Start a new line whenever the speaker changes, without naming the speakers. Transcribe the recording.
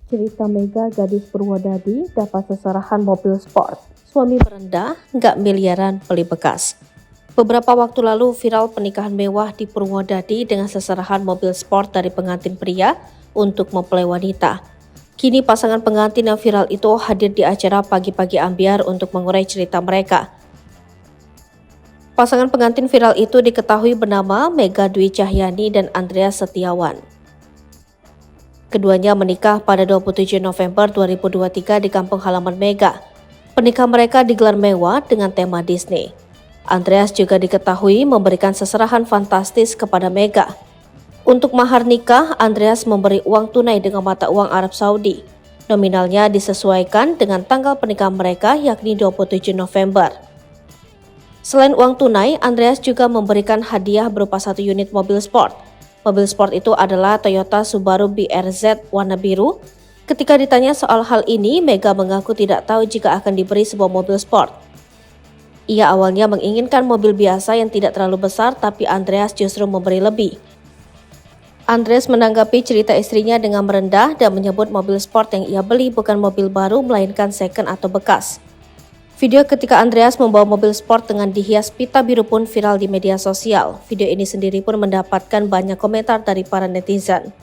Cerita Mega gadis Purwodadi dapat seserahan mobil sport. Suami merendah, nggak miliaran beli bekas. Beberapa waktu lalu viral pernikahan mewah di Purwodadi dengan seserahan mobil sport dari pengantin pria untuk mempelai wanita. Kini pasangan pengantin yang viral itu hadir di acara Pagi-Pagi Ambiar untuk mengurai cerita mereka. Pasangan pengantin viral itu diketahui bernama Mega Dwi Cahyani dan Andreas Setiawan. Keduanya menikah pada 27 November 2023 di kampung halaman Mega. Pernikahan mereka digelar mewah dengan tema Disney. Andreas juga diketahui memberikan seserahan fantastis kepada Mega. Untuk mahar nikah, Andreas memberi uang tunai dengan mata uang Arab Saudi. Nominalnya disesuaikan dengan tanggal pernikahan mereka yakni 27 November. Selain uang tunai, Andreas juga memberikan hadiah berupa 1 unit mobil sport. Mobil sport itu adalah Toyota Subaru BRZ warna biru. Ketika ditanya soal hal ini, Mega mengaku tidak tahu jika akan diberi sebuah mobil sport. Ia awalnya menginginkan mobil biasa yang tidak terlalu besar, tapi Andreas justru memberi lebih. Andreas menanggapi cerita istrinya dengan merendah dan menyebut mobil sport yang ia beli bukan mobil baru melainkan second atau bekas. Video ketika Andreas membawa mobil sport dengan dihias pita biru pun viral di media sosial. Video ini sendiri pun mendapatkan banyak komentar dari para netizen.